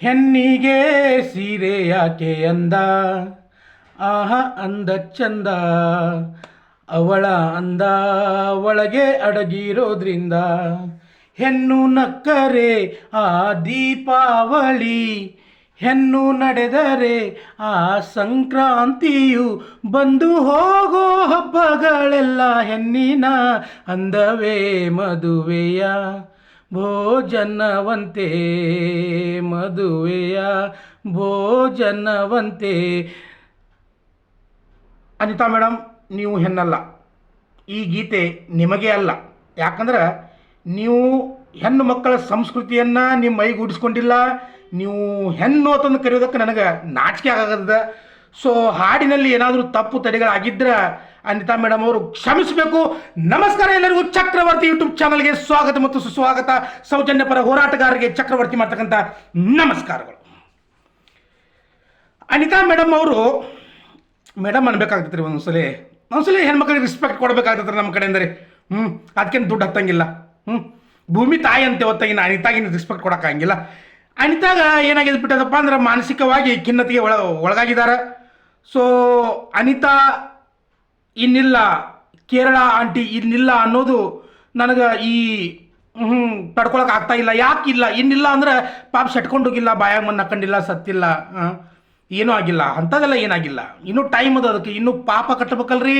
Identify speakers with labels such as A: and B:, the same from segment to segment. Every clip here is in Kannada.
A: ಹೆಣ್ಣಿಗೆ ಸೀರೆ ಯಾಕೆ ಅಂದ, ಆಹ ಅಂದ ಚಂದ, ಅವಳ ಅಂದ ಒಳಗೆ ಅಡಗಿರೋದ್ರಿಂದ. ಹೆಣ್ಣು ನಕ್ಕರೆ ಆ ದೀಪಾವಳಿ, ಹೆಣ್ಣು ನಡೆದರೆ ಆ ಸಂಕ್ರಾಂತಿಯು, ಬಂದು ಹೋಗೋ ಹಬ್ಬಗಳೆಲ್ಲ ಹೆಣ್ಣಿನ ಅಂದವೇ ಮದುವೆಯ ಭೋಜನವಂತೆ, ಮದುವೆಯ ಭೋಜನವಂತೆ. ಅನಿತಾ ಮೇಡಮ್, ನೀವು ಹೆಣ್ಣಲ್ಲ. ಈ ಗೀತೆ ನಿಮಗೆ ಅಲ್ಲ. ಯಾಕಂದ್ರೆ ನೀವು ಹೆಣ್ಣು ಮಕ್ಕಳ ಸಂಸ್ಕೃತಿಯನ್ನು ನಿಮ್ಮ ಮೈಗೂಡಿಸ್ಕೊಂಡಿಲ್ಲ. ನೀವು ಹೆಣ್ಣು ಅಂತಂದು ಕರೆಯೋದಕ್ಕೆ ನನಗೆ ನಾಚಿಕೆ ಆಗದ. ಸೊ ಹಾಡಿನಲ್ಲಿ ಏನಾದರೂ ತಪ್ಪು ತಡೆಗಳಾಗಿದ್ದರೆ ಅನಿತಾ ಮೇಡಮ್ ಅವರು ಕ್ಷಮಿಸಬೇಕು. ನಮಸ್ಕಾರ ಎಲ್ಲರಿಗೂ. ಚಕ್ರವರ್ತಿ ಯೂಟ್ಯೂಬ್ ಚಾನಲ್ಗೆ ಸ್ವಾಗತ ಮತ್ತು ಸುಸ್ವಾಗತ. ಸೌಜನ್ಯ ಪರ ಹೋರಾಟಗಾರರಿಗೆ ಚಕ್ರವರ್ತಿ ಮಾಡ್ತಕ್ಕಂಥ ನಮಸ್ಕಾರಗಳು. ಅನಿತಾ ಮೇಡಮ್ ಅವರು ಮೇಡಮ್ ಅನ್ಬೇಕಾಗ್ತೈತ್ರಿ. ಒಂದ್ಸಲಿ ಹೆಣ್ಮಕ್ಳಿಗೆ ರೆಸ್ಪೆಕ್ಟ್ ಕೊಡಬೇಕಾಗ್ತೈತ್ರಿ ನಮ್ಮ ಕಡೆ ಅಂದರೆ. ಅದಕ್ಕೇನು ದುಡ್ಡು ಹತ್ತಂಗಿಲ್ಲ. ಭೂಮಿ ತಾಯಿ ಅಂತ ಹೊತ್ತಾಗಿನ ಅನಿತಾಗಿನ ರೆಸ್ಪೆಕ್ಟ್ ಕೊಡೋಕ್ಕಾಗಿಲ್ಲ. ಅನಿತಾಗ ಏನಾಗಿದೆ ಬಿಟ್ಟದಪ್ಪ ಅಂದ್ರೆ ಮಾನಸಿಕವಾಗಿ ಖಿನ್ನತೆಗೆ ಒಳಗಾಗಿದ್ದಾರೆ. ಸೊ ಅನಿತಾ ಇನ್ನಿಲ್ಲ, ಕೇರಳ ಆಂಟಿ ಇನ್ನಿಲ್ಲ ಅನ್ನೋದು ನನಗೆ ಈ ತಡ್ಕೊಳಕ್ಕೆ ಆಗ್ತಾ ಇಲ್ಲ. ಯಾಕಿಲ್ಲ ಇನ್ನಿಲ್ಲ ಅಂದ್ರೆ ಪಾಪ ಸೆಟ್ಕೊಂಡೋಗಿಲ್ಲ, ಬಾಯಾಗ ಮಣ್ಣು ಹಾಕೊಂಡಿಲ್ಲ, ಸತ್ತಿಲ್ಲ, ಏನೂ ಆಗಿಲ್ಲ, ಅಂಥದ್ದೆಲ್ಲ ಏನಾಗಿಲ್ಲ. ಇನ್ನೂ ಟೈಮ್ ಅದ ಅದಕ್ಕೆ. ಇನ್ನೂ ಪಾಪ ಕಟ್ಟಬೇಕಲ್ರಿ.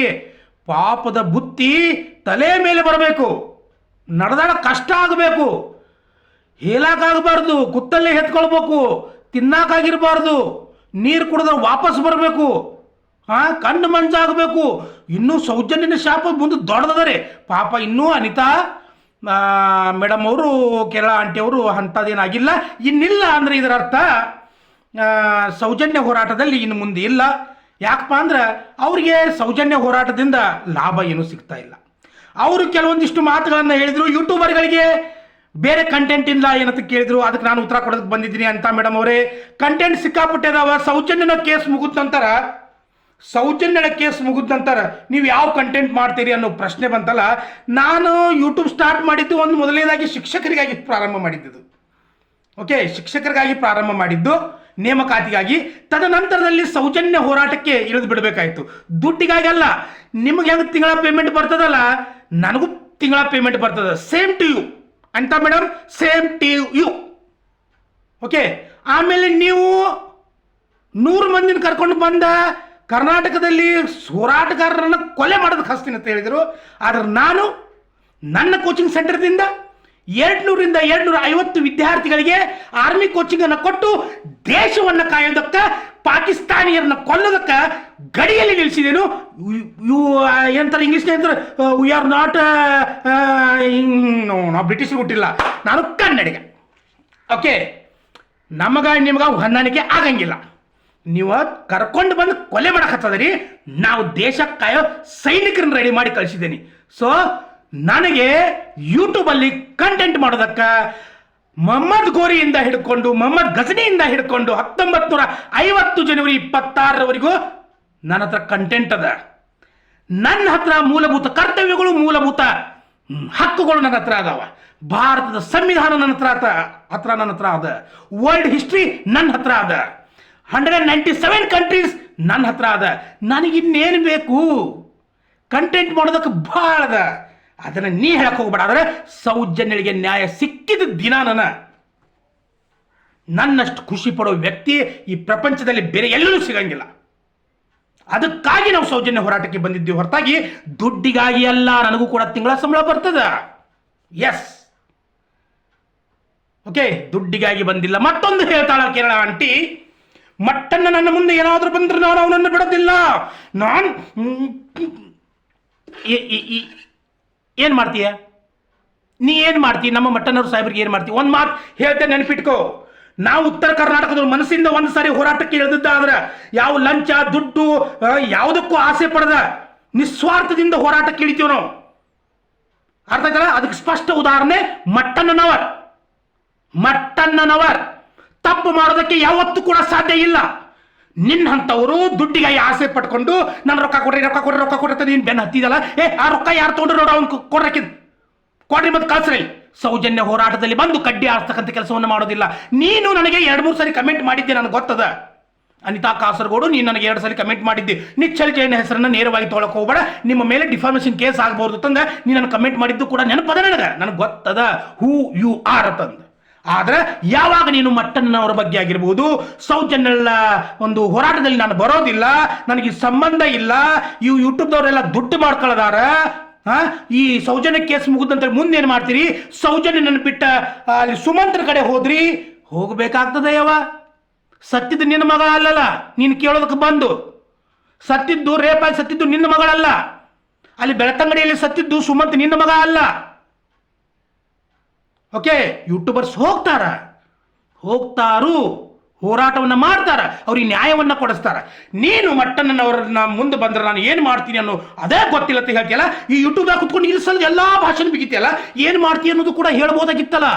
A: ಪಾಪದ ಬುತ್ತಿ ತಲೆ ಮೇಲೆ ಬರಬೇಕು. ನಡೆದಾಡ ಕಷ್ಟ ಆಗಬೇಕು. ಹೇಳಕ್ಕಾಗಬಾರ್ದು, ಕುತ್ತಲ್ಲೇ ಎತ್ಕೊಳ್ಬೇಕು, ತಿನ್ನಕ್ಕಾಗಿರ್ಬಾರ್ದು, ನೀರು ಕುಡಿದ್ರೆ ವಾಪಸ್ ಬರಬೇಕು, ಕಣ್ಣು ಮಂಜಾಗಬೇಕು. ಇನ್ನೂ ಸೌಜನ್ಯನ ಶಾಪ ಮುಂದೆ ದೊಡ್ಡದರಿ ಪಾಪ. ಇನ್ನೂ ಅನಿತಾ ಮೇಡಮ್ ಅವರು, ಕೇರಳ ಆಂಟಿ ಅವರು ಅಂಥದ್ದೇನಾಗಿಲ್ಲ. ಇನ್ನಿಲ್ಲ ಅಂದರೆ ಇದರ ಅರ್ಥ ಸೌಜನ್ಯ ಹೋರಾಟದಲ್ಲಿ ಇನ್ನು ಮುಂದೆ ಇಲ್ಲ. ಯಾಕಪ್ಪ ಅಂದ್ರೆ ಅವ್ರಿಗೆ ಸೌಜನ್ಯ ಹೋರಾಟದಿಂದ ಲಾಭ ಏನೂ ಸಿಗ್ತಾ ಇಲ್ಲ. ಅವರು ಕೆಲವೊಂದಿಷ್ಟು ಮಾತುಗಳನ್ನು ಹೇಳಿದರು. ಯೂಟ್ಯೂಬರ್ಗಳಿಗೆ ಬೇರೆ ಕಂಟೆಂಟ್ ಇಲ್ಲ ಏನಂತ ಕೇಳಿದ್ರು. ಅದಕ್ಕೆ ನಾನು ಉತ್ತರ ಕೊಡೋದಕ್ಕೆ ಬಂದಿದ್ದೀನಿ ಅಂತ ಮೇಡಮ್ ಅವರೇ. ಕಂಟೆಂಟ್ ಸಿಕ್ಕಾಪಟ್ಟೆ ಅದಾವ. ಸೌಜನ್ಯನ ಕೇಸ್ ಮುಗಿದ ನಂತರ ನೀವು ಯಾವ ಕಂಟೆಂಟ್ ಮಾಡ್ತೀರಿ ಅನ್ನೋ ಪ್ರಶ್ನೆ ಬಂತಲ್ಲ. ನಾನು ಯೂಟ್ಯೂಬ್ ಸ್ಟಾರ್ಟ್ ಮಾಡಿದ್ದು ಒಂದು ಮೊದಲನೇದಾಗಿ ಶಿಕ್ಷಕರಿಗಾಗಿ ಪ್ರಾರಂಭ ಮಾಡಿದ್ದು. ಓಕೆ, ಶಿಕ್ಷಕರಿಗಾಗಿ ಪ್ರಾರಂಭ ಮಾಡಿದ್ದು, ನೇಮಕಾತಿಗಾಗಿ. ತದನಂತರದಲ್ಲಿ ಸೌಜನ್ಯ ಹೋರಾಟಕ್ಕೆ ಇಳಿದು ಬಿಡಬೇಕಾಯಿತು. ದುಡ್ಡಿಗಾಗಿ ಅಲ್ಲ. ನಿಮಗೆ ಹೆಂಗೆ ತಿಂಗಳ ಪೇಮೆಂಟ್ ಬರ್ತದಲ್ಲ, ನನಗೂ ತಿಂಗಳ ಪೇಮೆಂಟ್ ಬರ್ತದೆ. ಸೇಮ್ ಟು ಯು ಅಂತ madam, same to you. Okay, ಆಮೇಲೆ ನೀವು 100 ಮಂದಿನ ಕರ್ಕೊಂಡು ಬಂದ ಕರ್ನಾಟಕದಲ್ಲಿ ಹೋರಾಟಗಾರರನ್ನು ಕೊಲೆ ಮಾಡೋದಕ್ಕೆ ಹಸ್ತೀನಿ ಅಂತ ಹೇಳಿದರು. ಆದರೆ ನಾನು ನನ್ನ ಕೋಚಿಂಗ್ ಸೆಂಟರ್ದಿಂದ 200ರಿಂದ 250 ವಿದ್ಯಾರ್ಥಿಗಳಿಗೆ ಆರ್ಮಿ ಕೋಚಿಂಗನ್ನು ಕೊಟ್ಟು ದೇಶವನ್ನು ಕಾಯೋದಕ್ಕೆ, ಪಾಕಿಸ್ತಾನಿಯರನ್ನ ಕೊಲ್ಲೋದಕ್ಕೆ ಗಡಿಯಲ್ಲಿ ನಿಲ್ಲಿಸಿದೇನು. ಯು ಏನಂತಾರೆ ಇಂಗ್ಲೀಷ್ನ ಅಂತಾರೆ, ವಿ ಆರ್ ನಾಟ್, ನಾವು ಬ್ರಿಟಿಷ್ ಹುಟ್ಟಿಲ್ಲ, ನಾನು ಕನ್ನಡಿಗ. ಓಕೆ, ನಿಮಗ ಹೊಂದಾಣಿಕೆ ಆಗಂಗಿಲ್ಲ. ನೀವು ಕರ್ಕೊಂಡು ಬಂದು ಕೊಲೆ ಮಾಡಕತ್ತದ್ರಿ. ನಾವು ದೇಶ ಕಾಯೋ ಸೈನಿಕರನ್ನ ರೆಡಿ ಮಾಡಿ ಕಳಿಸಿದ್ದೀನಿ. ಸೊ ನನಗೆ ಯೂಟ್ಯೂಬಲ್ಲಿ ಕಂಟೆಂಟ್ ಮಾಡೋದಕ್ಕೆ ಮೊಹಮ್ಮದ್ ಗೋರಿಯಿಂದ ಹಿಡ್ಕೊಂಡು, ಮೊಹಮ್ಮದ್ ಗಜನಿಯಿಂದ ಹಿಡ್ಕೊಂಡು 1950 ಜನವರಿ 26ರವರೆಗೂ ನನ್ನ ಹತ್ರ ಕಂಟೆಂಟ್ ಅದ. ನನ್ನ ಹತ್ರ ಮೂಲಭೂತ ಕರ್ತವ್ಯಗಳು, ಮೂಲಭೂತ ಹಕ್ಕುಗಳು ನನ್ನ ಹತ್ರ ಅದಾವ. ಭಾರತದ ಸಂವಿಧಾನ ನನ್ನ ಹತ್ರ ಅದ. ವರ್ಲ್ಡ್ ಹಿಸ್ಟ್ರಿ ನನ್ನ ಹತ್ರ ಅದ. 197 ಕಂಟ್ರೀಸ್ ನನ್ನ ಹತ್ರ ಅದ. ನನಗಿನ್ನೇನು ಬೇಕು? ಕಂಟೆಂಟ್ ಮಾಡೋದಕ್ಕೆ ಭಾಳ ಅದ. ಅದನ್ನು ನೀ ಹೇಳಕ್ಕೆ ಹೋಗ್ಬೇಡ. ಆದರೆ ಸೌಜನ್ಯಳಿಗೆ ನ್ಯಾಯ ಸಿಕ್ಕಿದ ದಿನ ನನ್ನಷ್ಟು ಖುಷಿ ಪಡೋ ವ್ಯಕ್ತಿ ಈ ಪ್ರಪಂಚದಲ್ಲಿ ಬೇರೆ ಎಲ್ಲೂ ಸಿಗಂಗಿಲ್ಲ. ಅದಕ್ಕಾಗಿ ನಾವು ಸೌಜನ್ಯ ಹೋರಾಟಕ್ಕೆ ಬಂದಿದ್ದೀವಿ ಹೊರತಾಗಿ ದುಡ್ಡಿಗಾಗಿ ಅಲ್ಲ. ನನಗೂ ಕೂಡ ತಿಂಗಳ ಸಂಬಳ ಬರ್ತದ. ಎಸ್, ಓಕೆ, ದುಡ್ಡಿಗಾಗಿ ಬಂದಿಲ್ಲ. ಮತ್ತೊಂದು ಹೇಳ್ತಾಳ ಕೇರಳ ಆಂಟಿ, ಮಟ್ಟನ್ನ ನನ್ನ ಮುಂದೆ ಏನಾದರೂ ಬಂದ್ರೆ ನಾನು ಅವನನ್ನು ಬಿಡೋದಿಲ್ಲ. ನಾನು ಏನು ಮಾಡ್ತೀಯ? ನೀ ಏನು ಮಾಡ್ತೀಯ? ನಮ್ಮ ಮಟ್ಟನವ್ರ ಸಾಹೇಬ್ರಿಗೆ ಏನು ಮಾಡ್ತೀವಿ? ಒಂದು ಮಾತು ಹೇಳ್ತೇನೆ, ನೆನಪಿಟ್ಕೋ. ನಾವು ಉತ್ತರ ಕರ್ನಾಟಕದವ್ರು ಮನಸ್ಸಿಂದ ಒಂದು ಸಾರಿ ಹೋರಾಟಕ್ಕೆ ಇಳಿದಿದ್ದಾದ್ರೆ, ಯಾವ ಲಂಚ ದುಡ್ಡು ಯಾವುದಕ್ಕೂ ಆಸೆ ಪಡೆದ ನಿಸ್ವಾರ್ಥದಿಂದ ಹೋರಾಟಕ್ಕೆ ಇಳಿತೀವಿ ನಾವು. ಅರ್ಥ ಆಯ್ತಲ್ಲ? ಅದಕ್ಕೆ ಸ್ಪಷ್ಟ ಉದಾಹರಣೆ ಮಟ್ಟಣ್ಣನವರ್. ತಪ್ಪು ಮಾಡೋದಕ್ಕೆ ಯಾವತ್ತೂ ಕೂಡ ಸಾಧ್ಯ ಇಲ್ಲ. ನಿನ್ನಂಥವರು ದುಡ್ಡಿಗಾಗಿ ಆಸೆ ಪಟ್ಕೊಂಡು ನಾನು ರೊಕ್ಕ ಕೊಡ್ರಿ ನೀನು ಬೆನ್ನು ಹತ್ತಿದಲ್ಲ. ಆ ರೊಕ್ಕ ಯಾರು ತೊಗೊಂಡ್ರು ನೋಡು, ಅವ್ನು ಕೊಡ್ರಿ ಮತ್ತೆ ಕಳ್ಸ್ರಿ. ಸೌಜನ್ಯ ಹೋರಾಟದಲ್ಲಿ ಬಂದು ಕಡ್ಡಿ ಆಡ್ತಕ್ಕಂಥ ಕೆಲಸವನ್ನು ಮಾಡೋದಿಲ್ಲ. ನೀನು ನನಗೆ 2-3 ಸರಿ ಕಮೆಂಟ್ ಮಾಡಿದ್ದೆ, ನನಗೆ ಗೊತ್ತದ. ಅನಿತಾ ಕಾಸರಗೋಡು, ನೀನು ನನಗೆ 2 ಸಲ ಕಮೆಂಟ್ ಮಾಡಿದ್ದೆ, ನಿಚ್ಚಲ್ ಜೈನ್ ಹೆಸರನ್ನು ನೇರವಾಗಿ ತೊಗೊಳಕ್ಕೆ ಹೋಗಬೇಡ, ನಿಮ್ಮ ಮೇಲೆ ಡಿಫಾಮೇಷನ್ ಕೇಸ್ ಆಗ್ಬೋದು ತಂದ ನೀನು ನನಗೆ ಕಮೆಂಟ್ ಮಾಡಿದ್ದು ಕೂಡ ನೆನಪದ ನನಗೆ ಗೊತ್ತದ ಹೂ ಯು ಆರ್ ತಂದು. ಆದ್ರೆ ಯಾವಾಗ ನೀನು ಮಟ್ಟಣ್ಣನವರ ಬಗ್ಗೆ ಆಗಿರ್ಬೋದು, ಸೌಜನ್ಯಳ ಒಂದು ಹೋರಾಟದಲ್ಲಿ ನಾನು ಬರೋದಿಲ್ಲ, ನನಗೆ ಸಂಬಂಧ ಇಲ್ಲ, ಇವು ಯೂಟ್ಯೂಬ್ದವರೆಲ್ಲ ದುಡ್ಡು ಮಾಡ್ಕೊಳ್ಳೋದಾರ, ಈ ಸೌಜನ್ಯ ಕೇಸ್ ಮುಗಿದಂತ ಮುಂದೇನು ಮಾಡ್ತೀರಿ? ಸೌಜನ್ಯ ನನ್ನ ಬಿಟ್ಟ ಅಲ್ಲಿ ಸುಮಂತ್ರ ಕಡೆ ಹೋದ್ರಿ, ಹೋಗ್ಬೇಕಾಗ್ತದೆ ಯಾವ ಸತ್ತಿದ್ದು ನಿನ್ನ ಮಗ ಅಲ್ಲಲ್ಲ, ನೀನು ಕೇಳೋದಕ್ಕೆ ಬಂದು ಸತ್ತಿದ್ದು ರೇಪಾಗಿ ಸತ್ತಿದ್ದು ನಿನ್ನ ಮಗಳಲ್ಲ, ಅಲ್ಲಿ ಬೆಳತಂಗಡಿಯಲ್ಲಿ ಸತ್ತಿದ್ದು ಸುಮಂತ್ ನಿನ್ನ ಮಗ ಅಲ್ಲ. ಓಕೆ, ಯೂಟ್ಯೂಬರ್ಸ್ ಹೋಗ್ತಾರು, ಹೋರಾಟವನ್ನು ಮಾಡ್ತಾರ, ಅವ್ರಿಗೆ ನ್ಯಾಯವನ್ನು ಕೊಡಿಸ್ತಾರ. ನೀನು ಮಟ್ಟಣ್ಣನವ್ರನ್ನ ಮುಂದೆ ಬಂದ್ರೆ ನಾನು ಏನು ಮಾಡ್ತೀನಿ ಅನ್ನೋ ಅದೇ ಗೊತ್ತಿಲ್ಲ ಅಂತ ಹೇಳ್ತೀಯಲ್ಲ, ಈ ಯೂಟ್ಯೂಬ್ದಾಗ ಕುತ್ಕೊಂಡು ಇಲ್ಲಿಸಲು ಎಲ್ಲ ಭಾಷಣ ಬಿಗಿತಿಯಲ್ಲ, ಏನು ಮಾಡ್ತೀಯ ಅನ್ನೋದು ಕೂಡ ಹೇಳ್ಬೋದಾಗಿತ್ತಲ್ಲ,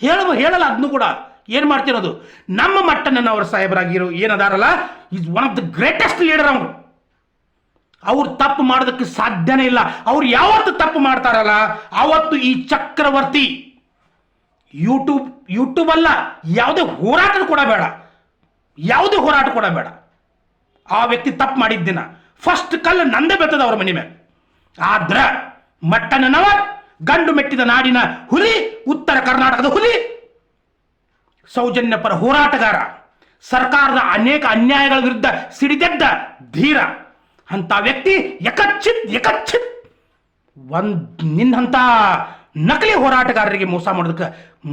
A: ಹೇಳಲ್ಲ ಅದನ್ನು ಕೂಡ. ಏನು ಮಾಡ್ತಿರೋದು? ನಮ್ಮ ಮಟ್ಟಣ್ಣನವರ ಸಾಹೇಬರಾಗಿರೋ ಏನದಾರಲ್ಲ, is one of the greatest leader. ಅವ್ರು ತಪ್ಪು ಮಾಡೋದಕ್ಕೆ ಸಾಧ್ಯನೇ ಇಲ್ಲ. ಅವ್ರು ಯಾವತ್ತು ತಪ್ಪು ಮಾಡ್ತಾರಲ್ಲ ಆವತ್ತು ಈ ಚಕ್ರವರ್ತಿ ಯೂಟ್ಯೂಬ್ ಅಲ್ಲ, ಯಾವುದೇ ಹೋರಾಟ ಕೂಡ ಬೇಡ, ಆ ವ್ಯಕ್ತಿ ತಪ್ಪು ಮಾಡಿದ್ದಿನ ಫಸ್ಟ್ ಕಲ್ಲು ನಂದೇ ಬೆತ್ತದ ಅವ್ರ ಮನೆ ಮೇಲೆ. ಆದ್ರ ಮಟ್ಟಣ್ಣನವರ್ ಗಂಡು ಮೆಟ್ಟಿದ ನಾಡಿನ ಹುಲಿ, ಉತ್ತರ ಕರ್ನಾಟಕದ ಹುಲಿ, ಸೌಜನ್ಯ ಪರ ಹೋರಾಟಗಾರ, ಸರ್ಕಾರದ ಅನೇಕ ಅನ್ಯಾಯಗಳ ವಿರುದ್ಧ ಸಿಡಿದೆದ್ದ ಧೀರ ಅಂತ ವ್ಯಕ್ತಿ ಯಕಚ್ಚಿತ್ ನಿನ್ನಂತ ನಕಲಿ ಹೋರಾಟಗಾರರಿಗೆ ಮೋಸ ಮಾಡೋದಕ್ಕೆ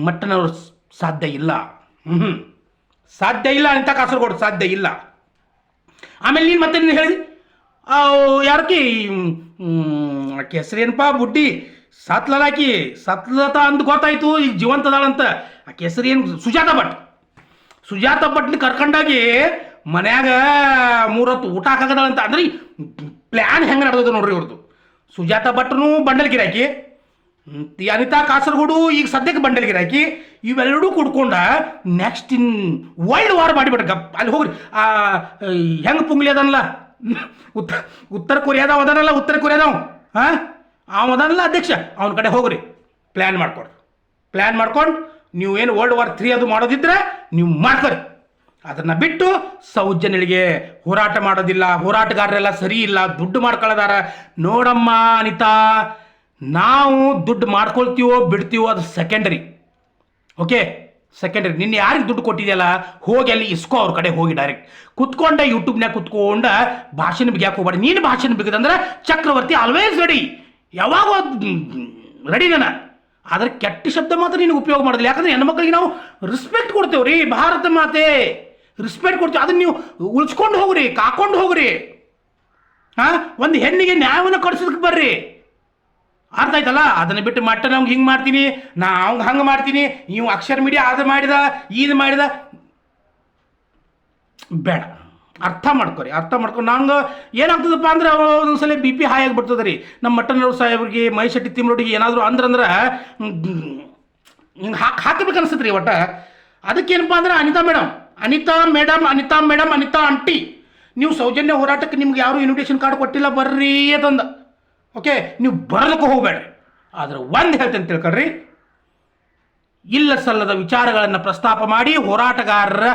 A: ಮಟ್ಟನವರು ಸಾಧ್ಯ ಇಲ್ಲ. ಅನಿತಾ ಕಾಸರಗೋಡು ಸಾಧ್ಯ ಇಲ್ಲ. ಆಮೇಲೆ ನೀನು ಮತ್ತೆ ನೀನು ಹೇಳಿದಿ ಯಾರಕಿ ಆಕೆ ಹೆಸರೇನಪ್ಪ ಬುಡ್ಡಿ ಸತ್ಲತಾ ಅಂದ್ ಗೊತ್ತಾಯ್ತು, ಈಗ ಜೀವಂತದಾಳಂತ. ಆಕೆ ಹೆಸರೇನು ಸುಜಾತ ಭಟ್ನ ಕರ್ಕೊಂಡಾಗಿ ಮನ್ಯಾಗ 3 ಹೊತ್ತು ಊಟ ಹಾಕದಾಳಂತ. ಅಂದ್ರೆ ಪ್ಲ್ಯಾನ್ ಹೆಂಗೆ ನಡೆದದ ನೋಡ್ರಿ ಇವ್ರದ್ದು. ಸುಜಾತ ಭಟ್ನು ಬಂಡಲ್ ಗಿರಾಕಿ, ಅನಿತಾ ಕಾಸರಗೋಡು ಈಗ ಸದ್ಯಕ್ಕೆ ಬಂಡಲ್ ಗಿರಾಕಿ, ಇವೆರಡೂ ಕುಡ್ಕೊಂಡ ನೆಕ್ಸ್ಟ್ ವರ್ಲ್ಡ್ ವಾರ್ ಮಾಡಿಬಿಟ್ರೆ ಅಲ್ಲಿ ಹೋಗ್ರಿ. ಹೆಂಗೆ ಪುಂಗ್ಲಿ ಅದನ್ನಲ್ಲ, ಉತ್ತರ ಕೊರಿಯಾದವ ಅದನಲ್ಲ, ಉತ್ತರ ಕೊರಿಯಾದವ ಅವನಲ್ಲ ಅಧ್ಯಕ್ಷ, ಅವನ ಕಡೆ ಹೋಗ್ರಿ, ಪ್ಲ್ಯಾನ್ ಮಾಡ್ಕೊಂಡು ನೀವು ಏನು ವರ್ಲ್ಡ್ ವಾರ್ 3 ಅದು ಮಾಡೋದಿದ್ರೆ ನೀವು ಮಾಡ್ಕೊರಿ. ಅದನ್ನು ಬಿಟ್ಟು ಸೌಜನ್ಯಳಿಗೆ ಹೋರಾಟ ಮಾಡೋದಿಲ್ಲ, ಹೋರಾಟಗಾರರೆಲ್ಲ ಸರಿ ಇಲ್ಲ, ದುಡ್ಡು ಮಾಡ್ಕೊಳ್ಳೋದಾರ. ನೋಡಮ್ಮ ಅನಿತಾ, ನಾವು ದುಡ್ಡು ಮಾಡ್ಕೊಳ್ತೀವೋ ಬಿಡ್ತೀವೋ ಅದು ಸೆಕೆಂಡರಿ. Okay, secondary. ನಿನ್ನೆ ಯಾರಿಗೆ ದುಡ್ಡು ಕೊಟ್ಟಿದೆಯಲ್ಲ ಹೋಗಿ ಅಲ್ಲಿ ಇಸ್ಕೋ, ಅವ್ರ ಕಡೆ ಹೋಗಿ ಡೈರೆಕ್ಟ್ ಕುತ್ಕೊಂಡ ಯೂಟ್ಯೂಬ್ನಾಗ ಕುತ್ಕೊಂಡ ಭಾಷಣ ಬಿಗ್ಯಾಕೆ ಹೋಗ್ಬೇಡಿ. ನೀನು ಭಾಷಣ ಬಿಗದಂದ್ರೆ ಚಕ್ರವರ್ತಿ ಆಲ್ವೇಸ್ ರೆಡಿ, ಯಾವಾಗ ರೆಡಿ ನಾನು. ಆದ್ರೆ ಕೆಟ್ಟ ಶಬ್ದ ಮಾತ್ರ ನಿನಗೆ ಉಪಯೋಗ ಮಾಡೋದಿಲ್ಲ. ಯಾಕಂದ್ರೆ ಹೆಣ್ಮಕ್ಳಿಗೆ ನಾವು ರೆಸ್ಪೆಕ್ಟ್ ಕೊಡ್ತೇವ್ರಿ, ಭಾರತ ಮಾತೆ ರೆಸ್ಪೆಕ್ಟ್ ಕೊಡ್ತೀವಿ. ಅದನ್ನ ನೀವು ಉಳಿಸ್ಕೊಂಡು ಹೋಗ್ರಿ, ಕಾಕೊಂಡು ಹೋಗ್ರಿ. ಒಂದು ಹೆಣ್ಣಿಗೆ ನ್ಯಾಯವನ್ನು ಕೊಡಿಸೋದಕ್ಕೆ ಬರ್ರಿ, ಅರ್ಥ ಆಯ್ತಲ್ಲ? ಅದನ್ನು ಬಿಟ್ಟು ನಮ್ಗೆ ಹಿಂಗೆ ಮಾಡ್ತೀನಿ, ನಾ ಅವ್ಗೆ ಹಂಗೆ ಮಾಡ್ತೀನಿ, ನೀವು ಅಕ್ಷರ ಮೀಡಿಯಾ ಅದು ಮಾಡಿದ ಬೇಡ. ಅರ್ಥ ಮಾಡ್ಕೊಂಡು ನಂಗೆ ಏನಾಗ್ತದಪ್ಪ ಅಂದ್ರೆ ಒಂದೊಂದ್ಸಲ BP ಹೈ ಆಗಿಬಿಡ್ತದೆ ರೀ. ನಮ್ಮ ಮಟ್ಟಣ್ಣವ್ರ ಸಾಹೇಬ್ರಿಗೆ, ಮೈಶೆಟ್ಟಿ ತಿಮ್ಮರೊಟ್ಟಿಗೆ ಏನಾದರೂ ಅಂದ್ರೆ ಹಿಂಗೆ ಹಾಕಬೇಕು ಅನ್ಸುತ್ತೆ ರೀ ಒಟ್ಟು. ಅದಕ್ಕೇನಪ್ಪ ಅಂದ್ರೆ ಅನಿತಾ ಮೇಡಮ್ ಅನಿತಾ ಆಂಟಿ, ನೀವು ಸೌಜನ್ಯ ಹೋರಾಟಕ್ಕೆ ನಿಮ್ಗೆ ಯಾರು ಇನ್ವಿಟೇಷನ್ ಕಾರ್ಡ್ ಕೊಟ್ಟಿಲ್ಲ, ಬರ್ರಿ ಅಂತಂದ. ಓಕೆ, ನೀವು ಬರಲಿಕ್ಕೆ ಹೋಗಬೇಡ್ರಿ. ಆದ್ರೆ ಒಂದು ಹೇಳ್ತೇನೆ ತಿಳ್ಕೊಳ್ರಿ, ಇಲ್ಲ ಸಲ್ಲದ ವಿಚಾರಗಳನ್ನು ಪ್ರಸ್ತಾಪ ಮಾಡಿ ಹೋರಾಟಗಾರರ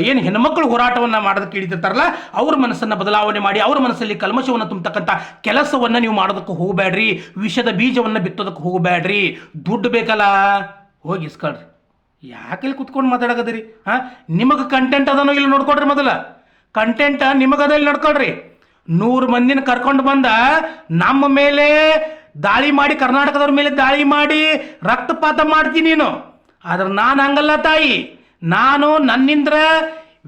A: ಏನು ಹೆಣ್ಮಕ್ಳು ಹೋರಾಟವನ್ನು ಮಾಡೋದಕ್ಕೆ ಹಿಡಿತಿರ್ತಾರಲ್ಲ ಅವ್ರ ಮನಸ್ಸನ್ನು ಬದಲಾವಣೆ ಮಾಡಿ ಅವ್ರ ಮನಸ್ಸಲ್ಲಿ ಕಲ್ಮಶವನ್ನು ತುಂಬತಕ್ಕಂಥ ಕೆಲಸವನ್ನು ನೀವು ಮಾಡೋದಕ್ಕೆ ಹೋಗಬೇಡ್ರಿ. ವಿಷದ ಬೀಜವನ್ನು ಬಿತ್ತೋದಕ್ಕೆ ಹೋಗಬೇಡ್ರಿ. ದುಡ್ಡು ಬೇಕಲ್ಲ, ಹೋಗಿ ಇಸ್ಕೊಳ್ರಿ. ಯಾಕೆಲ್ಲಿ ಕುತ್ಕೊಂಡು ಮಾತಾಡಕತ್ತೀರಿ? ನಿಮಗೆ ಕಂಟೆಂಟ್ ಅದನ್ನೋ ಇಲ್ಲಿ ನೋಡ್ಕೊಡ್ರಿ. ಮೊದಲ ಕಂಟೆಂಟ್ ನಿಮಗದ ಇಲ್ಲಿ ನೋಡ್ಕೊಳ್ರಿ. 100 ಮಂದಿನ ಕರ್ಕೊಂಡು ಬಂದ ನಮ್ಮ ಮೇಲೆ ದಾಳಿ ಮಾಡಿ, ಕರ್ನಾಟಕದವ್ರ ಮೇಲೆ ದಾಳಿ ಮಾಡಿ ರಕ್ತಪಾತ ಮಾಡ್ತೀನಿ ನೀನು. ಆದ್ರೆ ನಾನು ಹಂಗಲ್ಲ ತಾಯಿ. ನಾನು ನನ್ನಿಂದ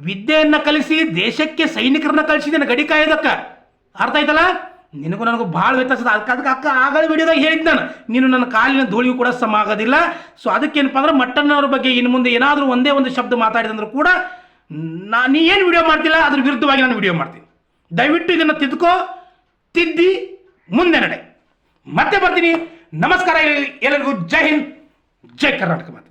A: ವಿದ್ಯೆಯನ್ನು ಕಲಿಸಿ ದೇಶಕ್ಕೆ ಸೈನಿಕರನ್ನ ಕಳಿಸಿದ್ದೇನೆ ಗಡಿ ಕಾಯೋದಕ್ಕೆ. ಅರ್ಥ ಆಯ್ತಲ್ಲ? ನಿನಗೂ ನನಗೂ ಭಾಳ ವ್ಯತ್ಯಾಸದ. ಅದಕ್ಕೆ ಆಗಲ ವಿಡಿಯೋದಾಗ ಹೇಳಿದ್ದು ನಾನು, ನೀನು ನನ್ನ ಕಾಲಿನ ಧೂಳಿಗೂ ಕೂಡ ಸಮ ಆಗೋದಿಲ್ಲ. ಸೊ ಅದಕ್ಕೇನಪ್ಪ ಅಂದ್ರೆ ಮಟ್ಟಣ್ಣವ್ರ ಬಗ್ಗೆ ಇನ್ನು ಮುಂದೆ ಏನಾದರೂ ಒಂದೇ ಒಂದು ಶಬ್ದ ಮಾತಾಡಿದಂದ್ರೂ ಕೂಡ ನೀ ಏನು ವಿಡಿಯೋ ಮಾಡ್ತಿಲ್ಲ ಅದ್ರ ವಿರುದ್ಧವಾಗಿ ನಾನು ವಿಡಿಯೋ ಮಾಡ್ತೀನಿ. ದಯವಿಟ್ಟು ಇದನ್ನು ತಿದ್ದಿ ಮುಂದೆ ನಡೆ. ಮತ್ತೆ ಬರ್ತೀನಿ. ನಮಸ್ಕಾರ ಎಲ್ಲರಿಗೂ. ಜೈ ಹಿಂದ್, ಜೈ ಕರ್ನಾಟಕ ಮಾತೆ.